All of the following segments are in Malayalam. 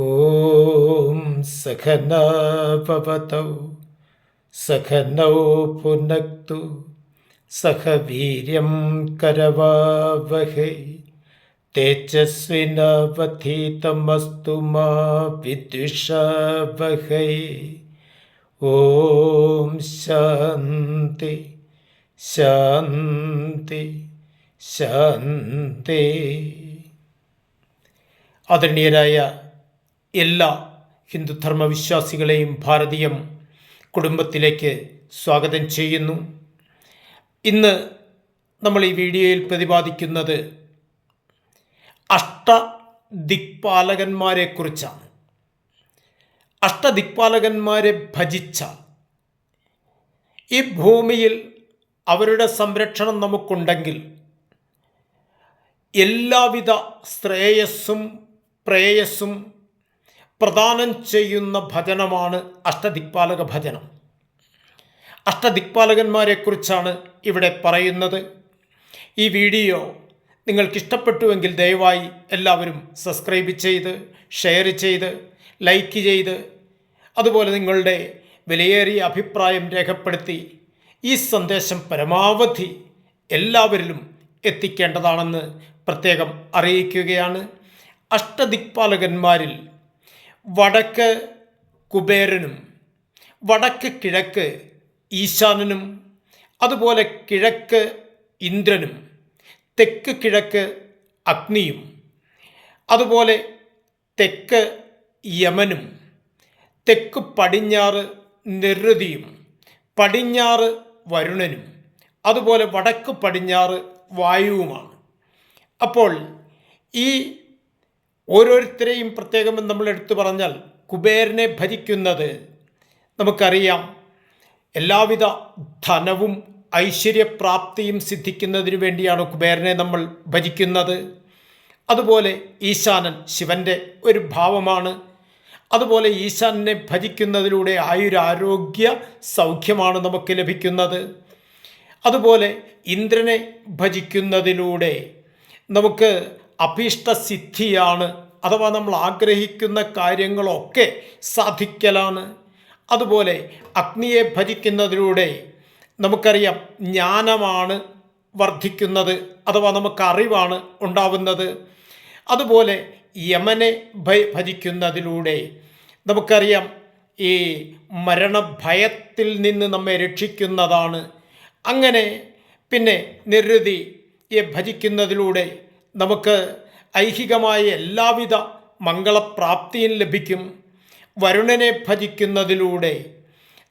ഓം സഖനാവവതൗ സഖനൗ പുനക്തു സഖ വീര്യം കരവാവഹൈ തേജസ്വിനാവധീതമസ്തു മാ വിദ്വിഷാവഹൈ. ഓം ശാന്തി ശാന്തി ശാന്തി. ആദരണീയരായ എല്ലാ ഹിന്ദുധർമ്മ വിശ്വാസികളെയും ഭാരതീയം കുടുംബത്തിലേക്ക് സ്വാഗതം ചെയ്യുന്നു. ഇന്ന് നമ്മൾ ഈ വീഡിയോയിൽ പ്രതിപാദിക്കുന്നത് അഷ്ടദിക്പാലകന്മാരെക്കുറിച്ചാണ്. അഷ്ടദിക്പാലകന്മാരെ ഭജിച്ച ഈ ഭൂമിയിൽ അവരുടെ സംരക്ഷണം നമുക്കുണ്ടെങ്കിൽ എല്ലാവിധ ശ്രേയസ്സും പ്രേയസ്സും പ്രദാനം ചെയ്യുന്ന ഭജനമാണ് അഷ്ടദിക്പാലക ഭജനം. അഷ്ടദിക്പാലകന്മാരെക്കുറിച്ചാണ് ഇവിടെ പറയുന്നത്. ഈ വീഡിയോ നിങ്ങൾക്കിഷ്ടപ്പെട്ടുവെങ്കിൽ ദയവായി എല്ലാവരും സബ്സ്ക്രൈബ് ചെയ്ത്, ഷെയർ ചെയ്ത്, ലൈക്ക് ചെയ്ത്, അതുപോലെ നിങ്ങളുടെ വിലയേറിയ അഭിപ്രായം രേഖപ്പെടുത്തി ഈ സന്ദേശം പരമാവധി എല്ലാവരിലും എത്തിക്കേണ്ടതാണെന്ന് പ്രത്യേകം അറിയിക്കുകയാണ്. അഷ്ടദിക്പാലകന്മാരിൽ വടക്ക് കുബേരനും വടക്ക് കിഴക്ക് ഈശാനനും അതുപോലെ കിഴക്ക് ഇന്ദ്രനും തെക്ക് കിഴക്ക് അഗ്നിയും അതുപോലെ തെക്ക് യമനും തെക്ക് പടിഞ്ഞാറ് നിരുതിയും പടിഞ്ഞാറ് വരുണനും അതുപോലെ വടക്ക് പടിഞ്ഞാറ് വായുവുമാണ്. അപ്പോൾ ഈ ഓരോരുത്തരെയും പ്രത്യേകം നമ്മൾ എടുത്തു പറഞ്ഞാൽ കുബേരനെ ഭജിക്കുന്നത് നമുക്കറിയാം, എല്ലാവിധ ധനവും ഐശ്വര്യപ്രാപ്തിയും സിദ്ധിക്കുന്നതിന് വേണ്ടിയാണ് കുബേരനെ നമ്മൾ ഭജിക്കുന്നത്. അതുപോലെ ഈശാനൻ ശിവൻ്റെ ഒരു ഭാവമാണ്. അതുപോലെ ഈശാനെ ഭജിക്കുന്നതിലൂടെ ആയുരാരോഗ്യ സൗഖ്യമാണ് നമുക്ക് ലഭിക്കുന്നത്. അതുപോലെ ഇന്ദ്രനെ ഭജിക്കുന്നതിലൂടെ നമുക്ക് അഭീഷ്ടസിദ്ധിയാണ്, അഥവാ നമ്മൾ ആഗ്രഹിക്കുന്ന കാര്യങ്ങളൊക്കെ സാധിക്കലാണ്. അതുപോലെ അഗ്നിയെ ഭജിക്കുന്നതിലൂടെ നമുക്കറിയാം ജ്ഞാനമാണ് വർദ്ധിക്കുന്നത്, അഥവാ നമുക്ക് അറിവാണ് ഉണ്ടാവുന്നത്. അതുപോലെ യമനെ ഭജിക്കുന്നതിലൂടെ നമുക്കറിയാം ഈ മരണഭയത്തിൽ നിന്ന് നമ്മെ രക്ഷിക്കുന്നതാണ്. അങ്ങനെ പിന്നെ നിരുതിയെ ഭജിക്കുന്നതിലൂടെ നമുക്ക് ഐഹികമായ എല്ലാവിധ മംഗളപ്രാപ്തിയും ലഭിക്കും. വരുണനെ ഭജിക്കുന്നതിലൂടെ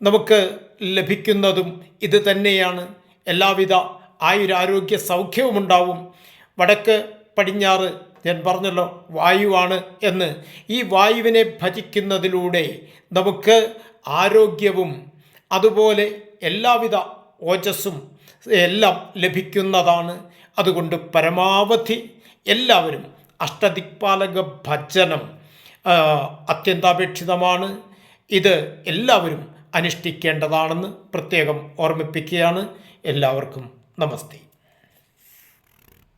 നമുക്ക് ലഭിക്കുന്നതും ഇത് തന്നെയാണ്, എല്ലാവിധ ആയുരാരോഗ്യ സൗഖ്യവും ഉണ്ടാവും. വടക്ക് പടിഞ്ഞാറ് ഞാൻ പറഞ്ഞല്ലോ വായുവാണ് എന്ന്. ഈ വായുവിനെ ഭജിക്കുന്നതിലൂടെ നമുക്ക് ആരോഗ്യവും അതുപോലെ എല്ലാവിധ ഓജസ്സും എല്ലാം ലഭിക്കുന്നതാണ്. അതുകൊണ്ട് പരമാവധി എല്ലാവരും അഷ്ടദിക്പാലക ഭജനം അത്യന്താപേക്ഷിതമാണ്. ഇത് എല്ലാവരും അനുഷ്ഠിക്കേണ്ടതാണെന്ന് പ്രത്യേകം ഓർമ്മിപ്പിക്കുകയാണ്. എല്ലാവർക്കും നമസ്തേ.